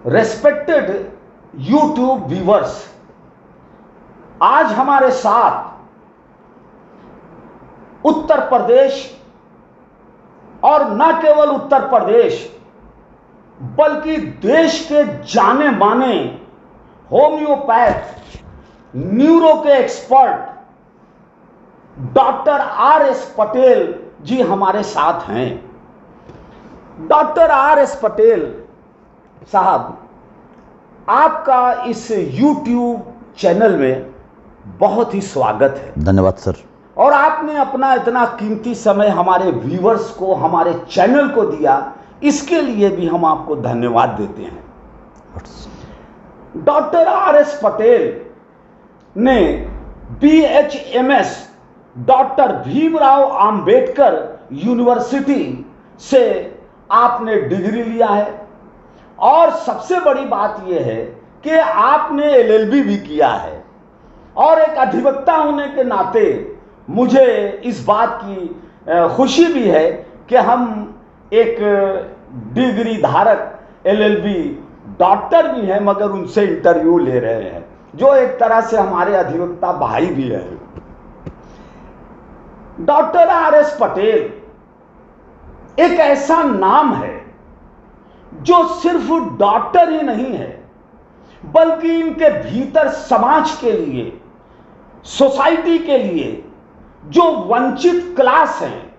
Respected YouTube viewers, आज हमारे साथ उत्तर प्रदेश और न केवल उत्तर प्रदेश बल्कि देश के जाने माने होम्योपैथ न्यूरो के एक्सपर्ट डॉक्टर आर.एस. पटेल जी हमारे साथ हैं। Doctor R S. पटेल साहब, आपका इस YouTube चैनल में बहुत ही स्वागत है। धन्यवाद सर। और आपने अपना इतना कीमती समय हमारे व्यूअर्स को, हमारे चैनल को दिया, इसके लिए भी हम आपको धन्यवाद देते हैं। Doctor R S. पटेल ने BHMS doctor Bhimrao Ambedkar university से आपने डिग्री लिया है और सबसे बड़ी बात यह है कि आपने LLB भी किया है। और एक अधिवक्ता होने के नाते मुझे इस बात की खुशी भी है कि हम एक डिग्री धारक LLB डॉक्टर भी हैं, मगर उनसे इंटरव्यू ले रहे हैं, जो एक तरह से हमारे अधिवक्ता भाई भी हैं। Doctor R S. पटेल एक ऐसा नाम है जो सिर्फ डॉक्टर ही नहीं है, बल्कि इनके भीतर समाज के लिए, सोसाइटी के लिए, जो वंचित क्लास हैं,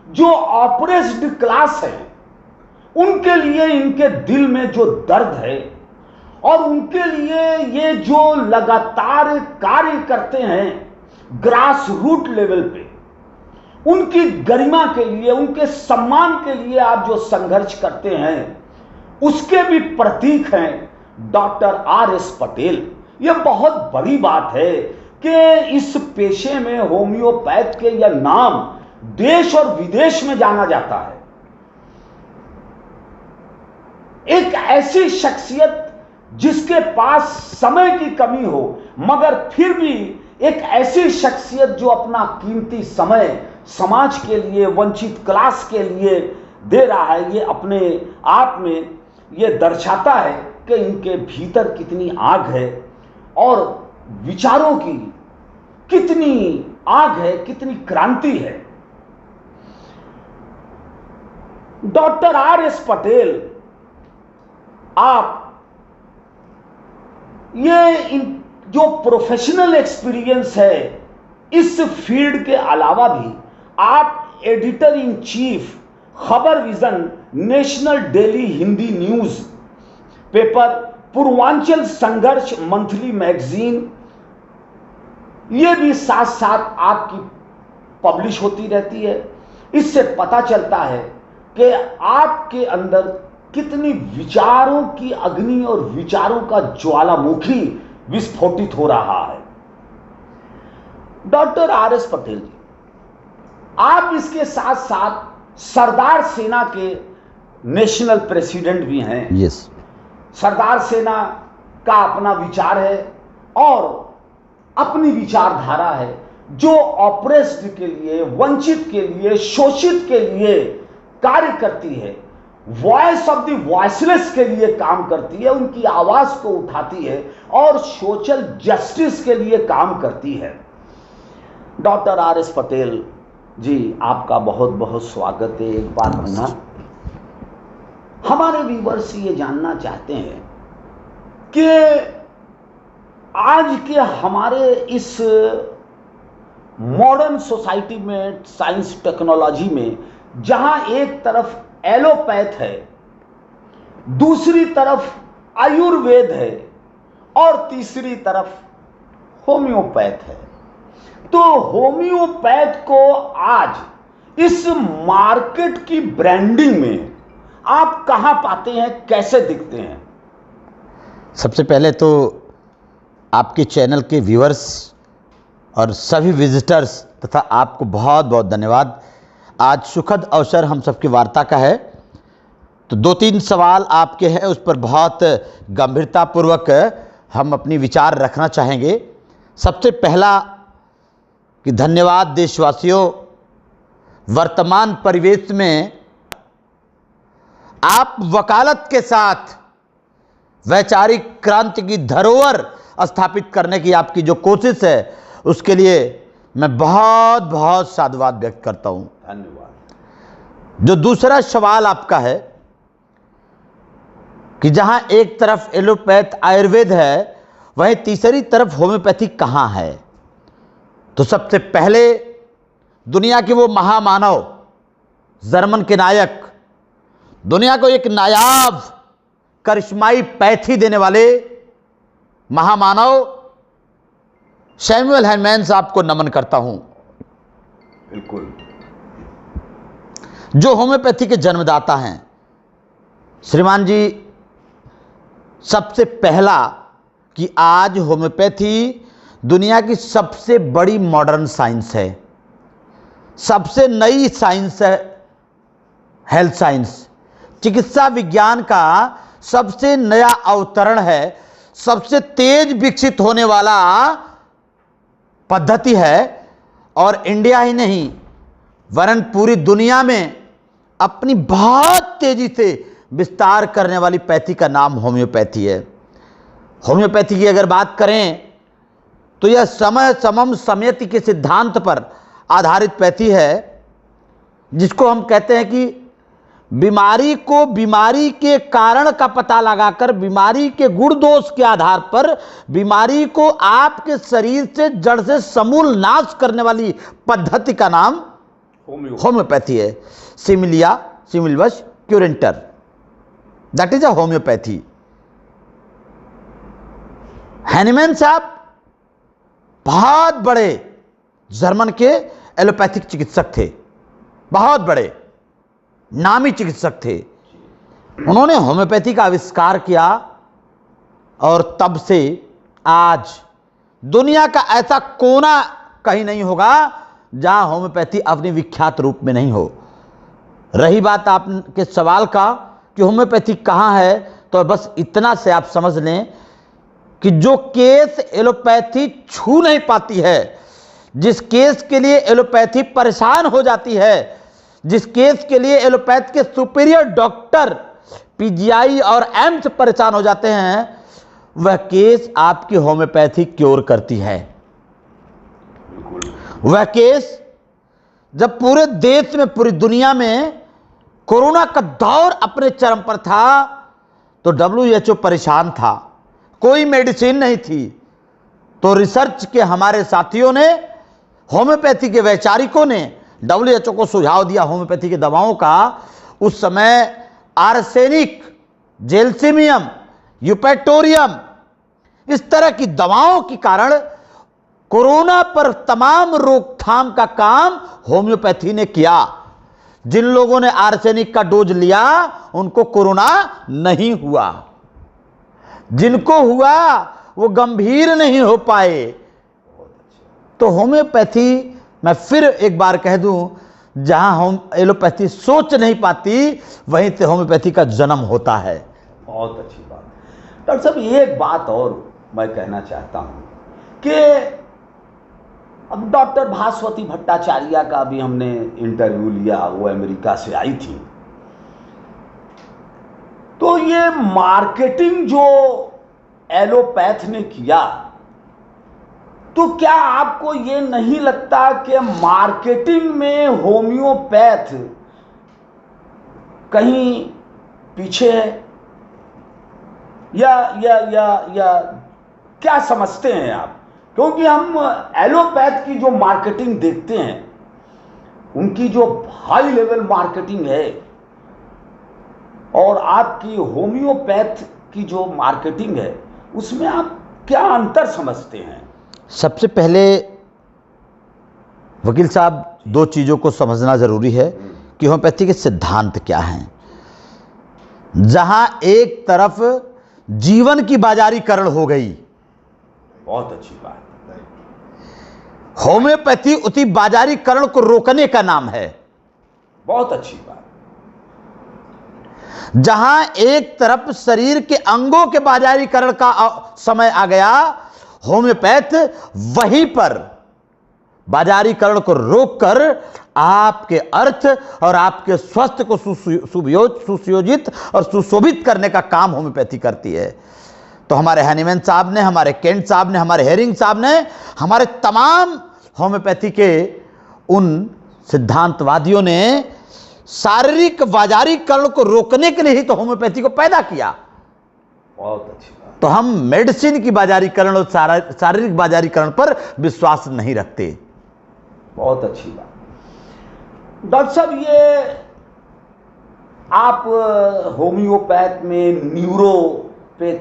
जो ऑप्रेस्ड क्लास हैं, उनके लिए इनके दिल में जो दर्द है और उनके लिए ये जो लगातार कार्य करते हैं ग्रास रूट लेवल पे, उनकी गरिमा के लिए, उनके सम्मान के लिए आप जो संघर्ष करते हैं, उसके भी प्रतीक हैं डॉक्टर आर.एस. पटेल। यह बहुत बड़ी बात है कि इस पेशे में होम्योपैथ के यह नाम देश और विदेश में जाना जाता है। एक ऐसी शख्सियत जिसके पास समय की कमी हो, मगर फिर भी एक ऐसी शख्सियत जो अपना कीमती समय समाज के लिए, वंचित क्लास के लिए दे रहा है, ये अपने आप में ये दर्शाता है कि इनके भीतर कितनी आग है और विचारों की कितनी आग है, कितनी क्रांति है। Doctor R S. पटेल, आप ये जो प्रोफेशनल एक्सपीरियंस है, इस फील्ड के अलावा भी आप एडिटर इन चीफ खबर vision, national daily Hindi news paper, Purvanchal संघर्ष मंथली मैगजीन, ये भी साथ साथ आपकी पब्लिश होती रहती है। इससे पता चलता है कि आपके अंदर कितनी विचारों की अग्नि और विचारों का ज्वालामुखी विस्फोटित हो रहा है। Doctor R S. पटेल जी, आप इसके साथ साथ सरदार सेना के नेशनल प्रेसिडेंट भी हैं। यस। सरदार सेना का अपना विचार है और अपनी विचारधारा है, जो ऑप्रेस्ड के लिए, वंचित के लिए, शोषित के लिए कार्य करती है, वॉइस ऑफ द वॉइसलेस के लिए काम करती है, उनकी आवाज को उठाती है और सोशल जस्टिस के लिए काम करती है। Doctor R S. पटेल जी, आपका बहुत बहुत स्वागत है। एक बार पुनः हमारे व्यूअर्स ये जानना चाहते हैं कि आज के हमारे इस मॉडर्न सोसाइटी में, साइंस टेक्नोलॉजी में, जहां एक तरफ एलोपैथ है, दूसरी तरफ आयुर्वेद है और तीसरी तरफ होम्योपैथ है, तो होम्योपैथ को आज इस मार्केट की ब्रांडिंग में आप कहां पाते हैं, कैसे दिखते हैं? सबसे पहले तो आपके चैनल के व्यूअर्स और सभी विजिटर्स तथा आपको बहुत बहुत धन्यवाद। आज सुखद अवसर हम सबकी वार्ता का है, तो 2-3 सवाल आपके हैं, उस पर बहुत गंभीरतापूर्वक हम अपनी विचार रखना चाहेंगे। सबसे पहला कि धन्यवाद देशवासियों, वर्तमान परिवेश में आप वकालत के साथ वैचारिक क्रांति की धरोहर स्थापित करने की आपकी जो कोशिश है, उसके लिए मैं बहुत बहुत साधुवाद व्यक्त करता हूं। धन्यवाद। जो दूसरा सवाल आपका है कि जहां एक तरफ एलोपैथ आयुर्वेद है, वहीं तीसरी तरफ होम्योपैथी कहां है, तो सबसे पहले दुनिया के वो महामानव, जर्मन के नायक, दुनिया को एक नायाब करिश्माई पैथी देने वाले महामानव सैमुअल हैनमैन साहब को नमन करता हूं। बिल्कुल। जो होम्योपैथी के जन्मदाता हैं। श्रीमान जी, सबसे पहला कि आज होम्योपैथी दुनिया की सबसे बड़ी मॉडर्न साइंस है, सबसे नई साइंस है, हेल्थ साइंस, चिकित्सा विज्ञान का सबसे नया अवतरण है, सबसे तेज विकसित होने वाला पद्धति है, और इंडिया ही नहीं वरन पूरी दुनिया में अपनी बहुत तेजी से विस्तार करने वाली पैथी का नाम होम्योपैथी है। होम्योपैथी की अगर बात करें तो यह समय समम समयति के सिद्धांत पर आधारित पैथी है, जिसको हम कहते हैं कि बीमारी को बीमारी के कारण का पता लगाकर बीमारी के गुण दोष के आधार पर बीमारी को आपके शरीर से जड़ से समूल नाश करने वाली पद्धति का नाम होम्योपैथी है। सिमिलिया सिमिलबस क्यूरेंटर, that is a homeopathy. Hahnemann साहब बहुत बड़े जर्मन के एलोपैथिक चिकित्सक थे, बहुत बड़े नामी चिकित्सक थे। उन्होंने होम्योपैथी का आविष्कार किया और तब से आज दुनिया का ऐसा कोना कहीं नहीं होगा जहां होम्योपैथी अपनी विख्यात रूप में नहीं हो। रही बात आपके सवाल का कि होम्योपैथी कहां है, तो बस इतना से आप समझ लें कि जो केस एलोपैथी छू नहीं पाती है, जिस केस के लिए एलोपैथी परेशान हो जाती है, जिस केस के लिए एलोपैथ के सुपीरियर डॉक्टर पीजीआई और एम्स परेशान हो जाते हैं, वह केस आपकी होम्योपैथी क्योर करती है। वह केस जब पूरे देश में, पूरी दुनिया में कोरोना का दौर अपने चरम पर था, तो WHO परेशान था, कोई मेडिसिन नहीं थी। तो रिसर्च के हमारे साथियों ने, होम्योपैथी के वैचारिकों ने WHO को सुझाव दिया होम्योपैथी की दवाओं का। उस समय आर्सेनिक, जेल्सिमियम, यूपेटोरियम, इस तरह की दवाओं के कारण कोरोना पर तमाम रोकथाम का काम होम्योपैथी ने किया। जिन लोगों ने आर्सेनिक का डोज लिया उनको कोरोना नहीं हुआ, जिनको हुआ वो गंभीर नहीं हो पाए। तो होम्योपैथी, मैं फिर एक बार कह दूं, जहां हम एलोपैथी सोच नहीं पाती वहीं से होम्योपैथी का जन्म होता है। बहुत अच्छी बात। डॉक्टर साहब, एक बात और मैं कहना चाहता हूं कि अब डॉक्टर भास्वती भट्टाचार्य का भी हमने इंटरव्यू लिया, वो अमेरिका से आई थी। तो ये मार्केटिंग जो एलोपैथ ने किया, तो क्या आपको ये नहीं लगता कि मार्केटिंग में होम्योपैथ कहीं पीछे है, या क्या समझते हैं आप? क्योंकि हम एलोपैथ की जो मार्केटिंग देखते हैं, उनकी जो हाई लेवल मार्केटिंग है, और आपकी होम्योपैथ की जो मार्केटिंग है, उसमें आप क्या अंतर समझते हैं? सबसे पहले वकील साहब, दो चीज़ों को समझना ज़रूरी है कि होम्योपैथी के सिद्धांत क्या हैं। जहां एक तरफ जीवन की बाजारीकरण हो गई, बहुत अच्छी बात, होम्योपैथी उसी बाजारीकरण को रोकने का नाम है। बहुत अच्छी बात। जहां एक तरफ शरीर के अंगों के बाजारीकरण का समय आ गया, होम्योपैथ वहीं पर बाजारीकरण को रोककर आपके अर्थ और आपके स्वास्थ्य को सुयोजित और सुशोभित करने का काम होम्योपैथी करती है। तो हमारे हैनीमैन साहब ने, हमारे केंट साहब ने, हमारे हेरिंग साहब ने, हमारे तमाम होम्योपैथी के उन सिद्धांतवादियों ने शारीरिक बाजारीकरण को रोकने के लिए ही तो होम्योपैथी को पैदा किया। बहुत अच्छी बात। तो हम मेडिसिन की बाजारीकरण और शारीरिक बाजारीकरण पर विश्वास नहीं रखते। बहुत अच्छी बात। डॉक्टर साहब, ये आप होम्योपैथ में न्यूरो पे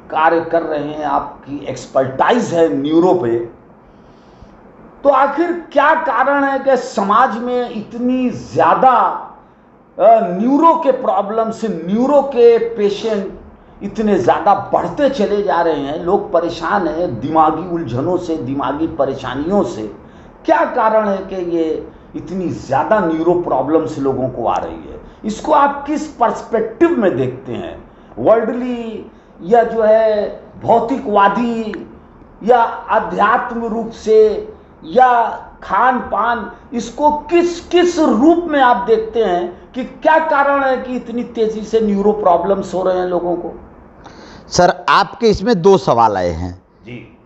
कार्य कर रहे हैं, आपकी एक्सपर्टाइज है न्यूरो पे, तो आखिर क्या कारण है कि समाज में इतनी ज्यादा न्यूरो के प्रॉब्लम से, न्यूरो के पेशेंट इतने ज्यादा बढ़ते चले जा रहे हैं? लोग परेशान हैं दिमागी उलझनों से, दिमागी परेशानियों से। क्या कारण है कि ये इतनी ज्यादा न्यूरो प्रॉब्लम्स लोगों को आ रही है? इसको आप किस पर्सपेक्टिव में देखते हैं? वर्ल्डली, या जो है भौतिकवादी, या अध्यात्म रूप से, या खान पान, इसको किस किस रूप में आप देखते हैं कि क्या कारण है कि इतनी तेजी से न्यूरो प्रॉब्लम्स हो रहे हैं लोगों को? सर, आपके इसमें दो सवाल आए हैं जी।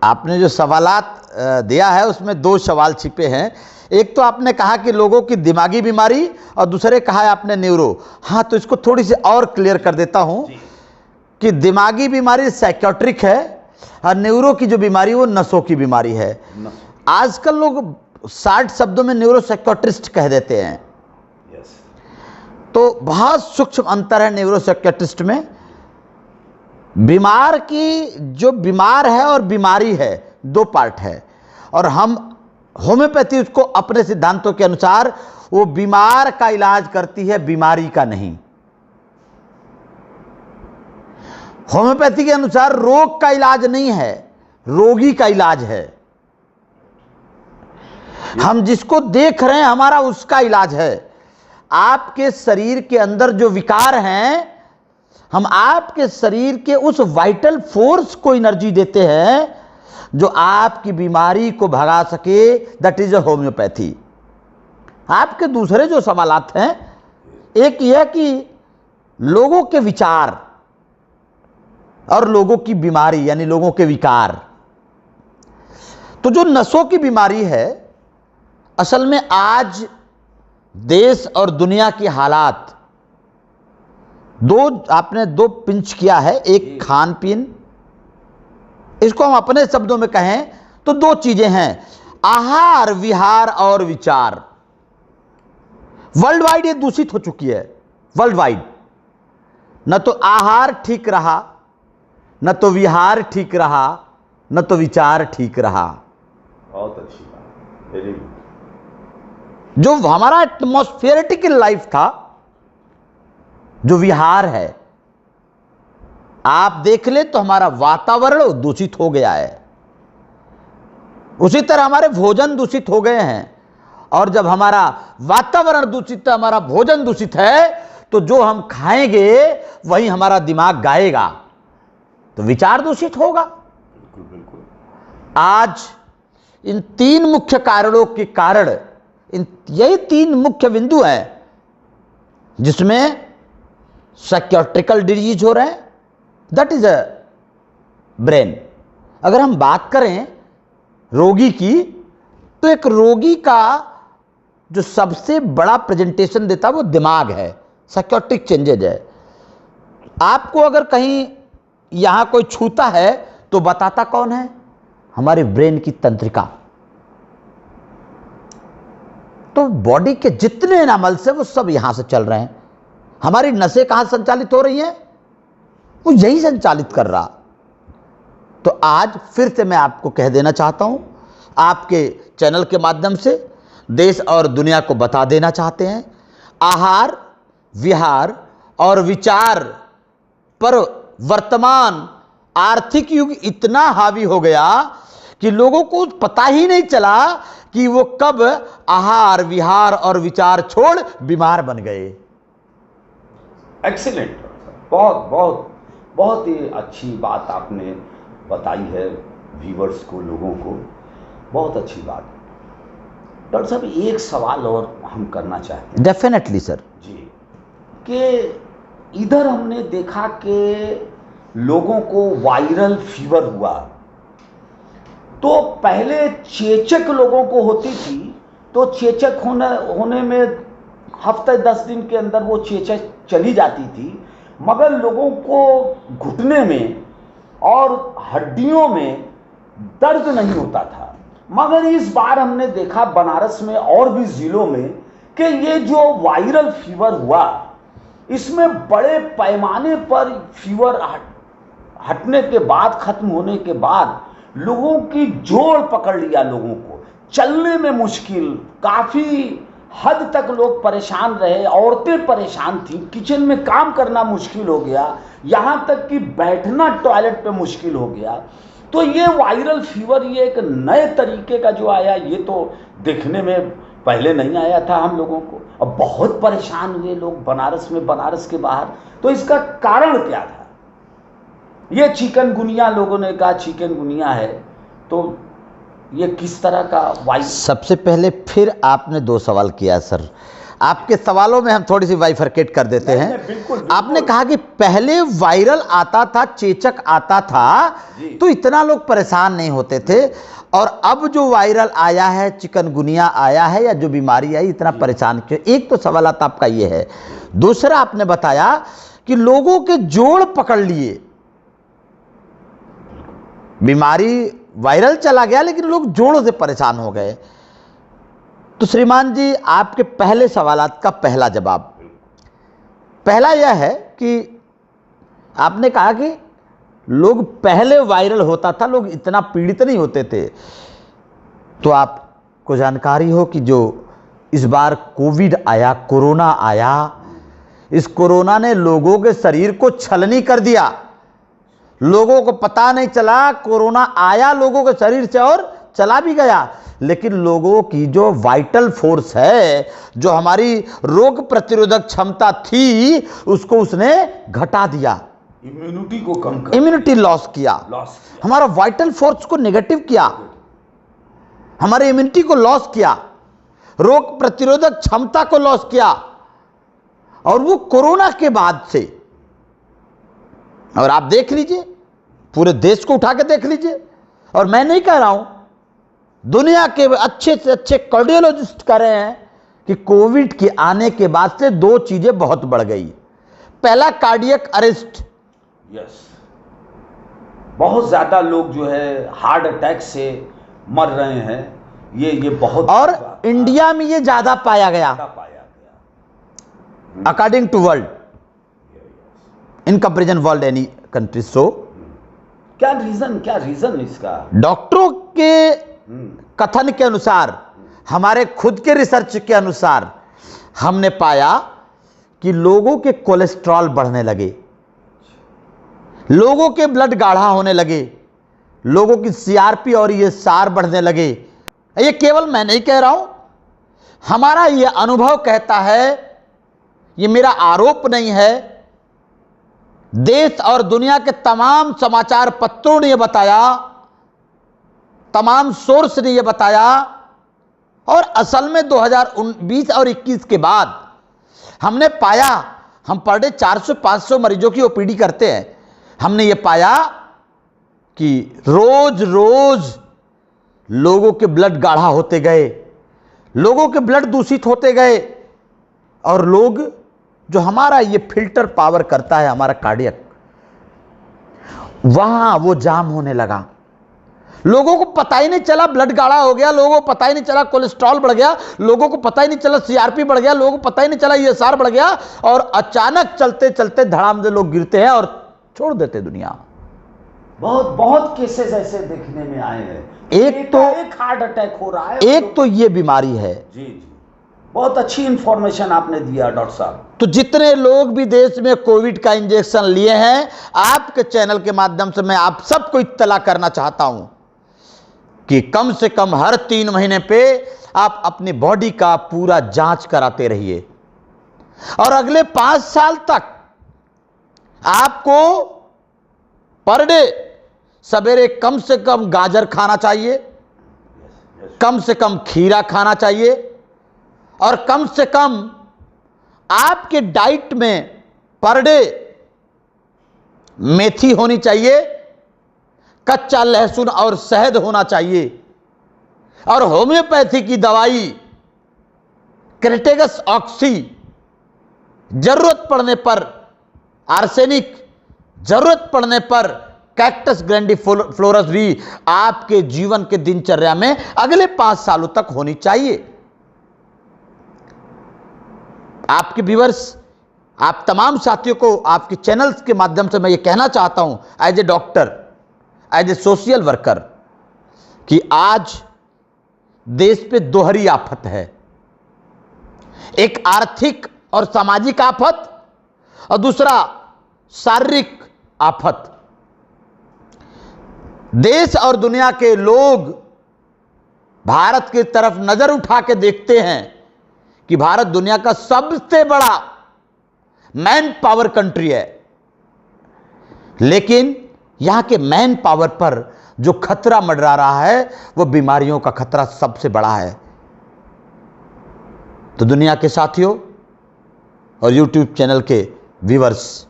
आपने जो सवालात दिया है उसमें दो सवाल छिपे हैं। एक तो आपने कहा कि लोगों की दिमागी बीमारी, और दूसरे कहा है आपने न्यूरो। हाँ, तो इसको थोड़ी सी और क्लियर कर देता हूं कि दिमागी बीमारी साइकियाट्रिक है और न्यूरो की जो बीमारी वो नसों की बीमारी है। आजकल लोग 60 शब्दों में न्यूरो साइकियाट्रिस्ट कह देते हैं। तो बहुत सूक्ष्म अंतर है न्यूरो साइकियाट्रिस्ट में। बीमार की जो बीमार है और बीमारी है, दो पार्ट है, और हम होम्योपैथी उसको अपने सिद्धांतों के अनुसार वो बीमार का इलाज करती है, बीमारी का नहीं। होम्योपैथी के अनुसार रोग का इलाज नहीं है, रोगी का इलाज है। हम जिसको देख रहे हैं हमारा उसका इलाज है। आपके शरीर के अंदर जो विकार हैं, हम आपके शरीर के उस वाइटल फोर्स को एनर्जी देते हैं जो आपकी बीमारी को भगा सके। That is a homeopathy. आपके दूसरे जो सवालात हैं, एक यह कि लोगों के विचार और लोगों की बीमारी यानी लोगों के विकार। तो जो नसों की बीमारी है, असल में आज देश और दुनिया की हालात, आपने दो पिंच किया है। एक खान पीन, इसको हम अपने शब्दों में कहें तो दो चीजें हैं, आहार, विहार और विचार। वर्ल्ड वाइड ये दूषित हो चुकी है। वर्ल्ड वाइड न तो आहार ठीक रहा, न तो विहार ठीक रहा, न तो विचार ठीक रहा। बहुत अच्छी बात, वेरी गुड। जो हमारा एटमॉस्फेरिक लाइफ था, जो विहार है, आप देख ले तो हमारा वातावरण दूषित हो गया है। उसी तरह हमारे भोजन दूषित हो गए हैं, और जब हमारा वातावरण दूषित है, हमारा भोजन दूषित है, तो जो हम खाएंगे वही हमारा दिमाग गाएगा, तो विचार दूषित होगा। बिल्कुल बिल्कुल। आज इन तीन मुख्य कारणों के कारण, यही तीन मुख्य बिंदु हैं जिसमें साइकियाट्रिकल डिजीज हो रहे हैं। That is a brain. अगर हम बात करें रोगी की, तो एक रोगी का जो सबसे बड़ा प्रेजेंटेशन देता है वो दिमाग है, साइकियाट्रिक चेंजेज है। आपको अगर कहीं यहां कोई छूता है तो बताता कौन है? हमारे ब्रेन की तंत्रिका। तो बॉडी के जितने एनामल्स हैं वो सब यहां से चल रहे हैं। हमारी नसें कहां संचालित हो रही हैं? वो यही संचालित कर रहा। तो आज फिर से मैं आपको कह देना चाहता हूं, आपके चैनल के माध्यम से देश और दुनिया को बता देना चाहते हैं, आहार, विहार और विचार पर वर्तमान आर्थिक युग इतना हावी हो गया कि लोगों को पता ही नहीं चला कि वो कब आहार, विहार और विचार छोड़ बीमार बन गए। एक्सीलेंट, बहुत बहुत बहुत ही अच्छी बात आपने बताई है व्यूअर्स को, लोगों को। बहुत अच्छी बात है। डॉक्टर साहब, एक सवाल और हम करना चाहते हैं। डेफिनेटली सर जी, कि इधर हमने देखा कि लोगों को वायरल फीवर हुआ, तो पहले चेचक लोगों को होती थी, तो चेचक होने में हफ्ते 10 दिन के अंदर वो चेचक चली जाती थी, मगर लोगों को घुटने में और हड्डियों में दर्द नहीं होता था। मगर इस बार हमने देखा बनारस में और भी जिलों में कि ये जो वायरल फीवर हुआ, इसमें बड़े पैमाने पर फीवर हटने के बाद, खत्म होने के बाद लोगों की जोड़ पकड़ लिया, लोगों को चलने में मुश्किल, काफी हद तक लोग परेशान रहे, औरतें परेशान थी, किचन में काम करना मुश्किल हो गया, यहां तक कि बैठना टॉयलेट पे मुश्किल हो गया। तो ये वायरल फीवर, ये एक नए तरीके का जो आया, ये तो देखने में पहले नहीं आया था हम लोगों को। अब बहुत परेशान हुए लोग बनारस में, बनारस के बाहर। तो इसका कारण क्या था? ये चिकनगुनिया, लोगों ने कहा चिकनगुनिया है, तो ये किस तरह का वायरस? सबसे पहले फिर आपने 2 सवाल किया सर, आपके सवालों में हम थोड़ी सी बाइफरकेट कर देते हैं। बिल्कुल। आपने कहा कि पहले वायरल आता था, चेचक आता था, तो इतना लोग परेशान नहीं होते थे, और अब जो वायरल आया है, चिकनगुनिया आया है, या जो बीमारी आई, इतना परेशान क्यों? एक तो सवाल आपका ये है। दूसरा, आपने बताया कि लोगों के जोड़ पकड़ लिए, बीमारी वायरल चला गया लेकिन लोग जोड़ों से परेशान हो गए। तो श्रीमान जी, आपके पहले सवालात का पहला जवाब, पहला यह है कि आपने कहा कि लोग पहले वायरल होता था, लोग इतना पीड़ित नहीं होते थे। तो आपको जानकारी हो कि जो इस बार कोविड आया, कोरोना आया, इस कोरोना ने लोगों के शरीर को छलनी कर दिया। लोगों को पता नहीं चला कोरोना आया लोगों के शरीर से और चला भी गया, लेकिन लोगों की जो वाइटल फोर्स है, जो हमारी रोग प्रतिरोधक क्षमता थी, उसको उसने घटा दिया, इम्यूनिटी को कम कर, इम्यूनिटी लॉस किया, हमारा वाइटल फोर्स को नेगेटिव किया, हमारे इम्यूनिटी को लॉस किया, रोग प्रतिरोधक क्षमता को लॉस किया। और वो कोरोना के बाद से, और आप देख लीजिए, पूरे देश को उठा के देख लीजिए, और मैं नहीं कह रहा हूं, दुनिया के अच्छे से अच्छे कार्डियोलॉजिस्ट कह रहे हैं कि कोविड के आने के बाद से 2 चीजें बहुत बढ़ गई। पहला, कार्डियक अरेस्ट, यस, बहुत ज्यादा लोग जो है हार्ट अटैक से मर रहे हैं, ये बहुत, और इंडिया में ये ज्यादा पाया गया according to world, in comparison world any country. So क्या रीजन इसका? डॉक्टरों के कथन के अनुसार, हमारे खुद के रिसर्च के अनुसार, हमने पाया कि लोगों के कोलेस्ट्रॉल बढ़ने लगे, लोगों के ब्लड गाढ़ा होने लगे, लोगों की सीआरपी और ये सार बढ़ने लगे। ये केवल मैं नहीं कह रहा हूं, हमारा ये अनुभव कहता है, ये मेरा आरोप नहीं है, देश और दुनिया के तमाम समाचार पत्रों ने यह बताया, तमाम सोर्स ने यह बताया। और असल में 2020 और 21 के बाद हमने पाया, हम पर डे 400-500 मरीजों की ओपीडी करते हैं, हमने ये पाया कि रोज रोज लोगों के ब्लड गाढ़ा होते गए, लोगों के ब्लड दूषित होते गए, और लोग जो हमारा ये फिल्टर पावर करता है, हमारा कार्डियक, वहां वो जाम होने लगा। लोगों को पता ही नहीं चला ब्लड गाढ़ा हो गया, लोगों को पता ही नहीं चला कोलेस्ट्रॉल बढ़ गया, लोगों को पता ही नहीं चला सीआरपी बढ़ गया, लोगों को पता ही नहीं चला ईएसआर बढ़ गया, और अचानक चलते चलते धड़ाम से लोग गिरते हैं और छोड़ देते दुनिया। बहुत केसेस ऐसे देखने में आए हैं। एक हार्ट अटैक हो रहा है, एक तो ये बीमारी है। जी, बहुत अच्छी इंफॉर्मेशन आपने दिया डॉक्टर साहब। तो जितने लोग भी देश में कोविड का इंजेक्शन लिए हैं, आपके चैनल के माध्यम से मैं आप सबको इत्तला करना चाहता हूं कि कम से कम हर 3 महीने पे आप अपनी बॉडी का पूरा जांच कराते रहिए, और अगले 5 साल तक आपको पर डे सवेरे कम से कम गाजर खाना चाहिए, कम से कम खीरा खाना चाहिए और कम से कम आपके डाइट में पर डे मेथी होनी चाहिए, कच्चा लहसुन और शहद होना चाहिए। और होम्योपैथी की दवाई क्रेटेगस ऑक्सी, जरूरत पड़ने पर आर्सेनिक, जरूरत पड़ने पर कैक्टस ग्रैंडिफ्लोरस भी आपके जीवन के दिनचर्या में अगले 5 सालों तक होनी चाहिए। आपके व्यूअर्स, आप तमाम साथियों को आपके चैनल्स के माध्यम से मैं ये कहना चाहता हूं, as a doctor, as a social worker, कि आज देश पे दोहरी आफत है। एक आर्थिक और सामाजिक आफत और दूसरा शारीरिक आफत। देश और दुनिया के लोग भारत की तरफ नजर उठा के देखते हैं कि भारत दुनिया का सबसे बड़ा मैन पावर कंट्री है, लेकिन यहां के मैन पावर पर जो खतरा मंडरा रहा है वो बीमारियों का खतरा सबसे बड़ा है। तो दुनिया के साथियों और YouTube चैनल के व्यूअर्स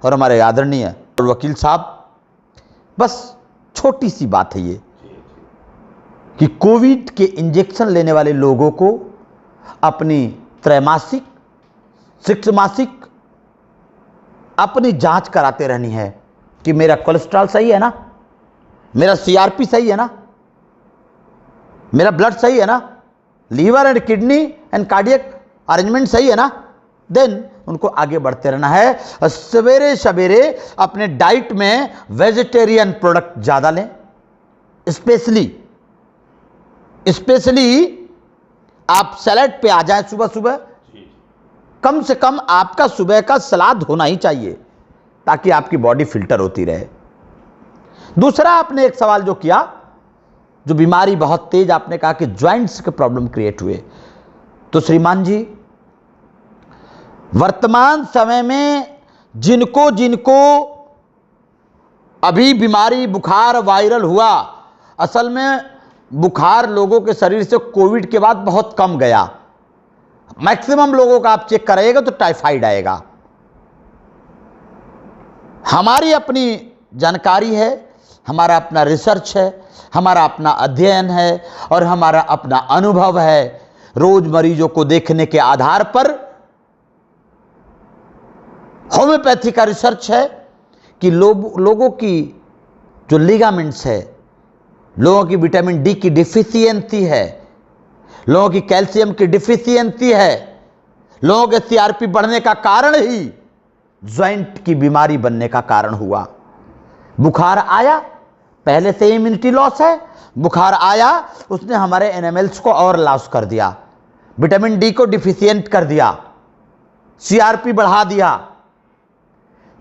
और हमारे आदरणीय वकील साहब, बस छोटी सी बात है ये कि कोविड के इंजेक्शन लेने वाले लोगों को अपनी त्रैमासिक, 6 मासिक अपनी जांच कराते रहनी है कि मेरा कोलेस्ट्रॉल सही है ना, मेरा CRP सही है ना, मेरा ब्लड सही है ना, liver and kidney and cardiac arrangement सही है ना। देन उनको आगे बढ़ते रहना है और सवेरे सवेरे अपने डाइट में वेजिटेरियन प्रोडक्ट ज़्यादा लें। स्पेशली आप सैलेड पे आ जाएं सुबह सुबह। कम से कम आपका सुबह का सलाद होना ही चाहिए ताकि आपकी बॉडी फिल्टर होती रहे। दूसरा, आपने एक सवाल जो किया, जो बीमारी बहुत तेज, आपने कहा कि ज्वाइंट्स के प्रॉब्लम क्रिएट हुए। तो श्रीमान जी, वर्तमान समय में जिनको जिनको अभी बीमारी बुखार वायरल हुआ, असल में बुखार लोगों के शरीर से कोविड के बाद बहुत कम गया। मैक्सिमम लोगों का आप चेक कराइएगा तो टाइफाइड आएगा। हमारी अपनी जानकारी है, हमारा अपना रिसर्च है, हमारा अपना अध्ययन है और हमारा अपना अनुभव है। रोज मरीजों को देखने के आधार पर होम्योपैथी का रिसर्च है कि लोगों की जो लिगामेंट्स है, लोगों की विटामिन डी की डिफिशियंसी है, लोगों की कैल्शियम की डिफिशियंसी है, लोगों के CRP बढ़ने का कारण ही ज्वाइंट की बीमारी बनने का कारण हुआ। बुखार आया, पहले से इम्यूनिटी लॉस है, बुखार आया, उसने हमारे एनिमल्स को और लॉस कर दिया, विटामिन डी को डिफिशियंट कर दिया, CRP बढ़ा दिया,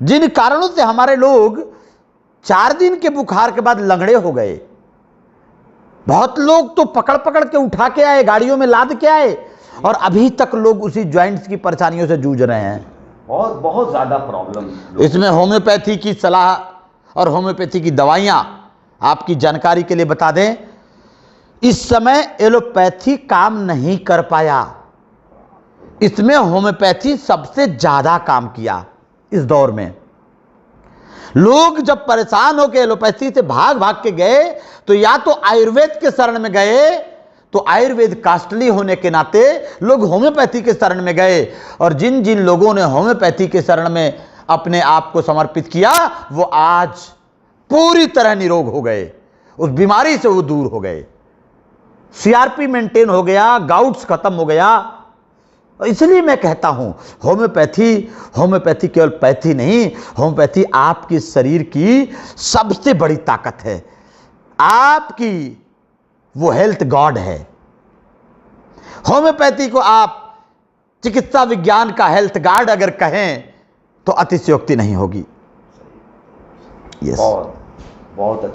जिन कारणों से हमारे लोग 4 दिन के बुखार के बाद लंगड़े हो गए। बहुत लोग तो पकड़ पकड़ के उठा के आए, गाड़ियों में लाद के आए, और अभी तक लोग उसी ज्वाइंट्स की परेशानियों से जूझ रहे हैं। बहुत बहुत ज्यादा प्रॉब्लम। इसमें होम्योपैथी की सलाह और होम्योपैथी की दवाइयां, आपकी जानकारी के लिए बता दें, इस समय एलोपैथी काम नहीं कर पाया, इसमें होम्योपैथी सबसे ज्यादा काम किया। इस दौर में लोग जब परेशान होकर एलोपैथी से भाग भाग के गए तो या तो आयुर्वेद के शरण में गए, तो आयुर्वेद कास्टली होने के नाते लोग होम्योपैथी के शरण में गए, और जिन जिन लोगों ने होम्योपैथी के शरण में अपने आप को समर्पित किया वो आज पूरी तरह निरोग हो गए, उस बीमारी से वो दूर हो गए, CRP मेंटेन हो गया, गाउट्स खत्म हो गया। इसलिए मैं कहता हूं होम्योपैथी केवल पैथी नहीं, होम्योपैथी आपके शरीर की सबसे बड़ी ताकत है, आपकी वो हेल्थ गॉड है। होम्योपैथी को आप चिकित्सा विज्ञान का हेल्थ गार्ड अगर कहें तो अतिशयोक्ति नहीं होगी। बहुत बहुत अच्छा।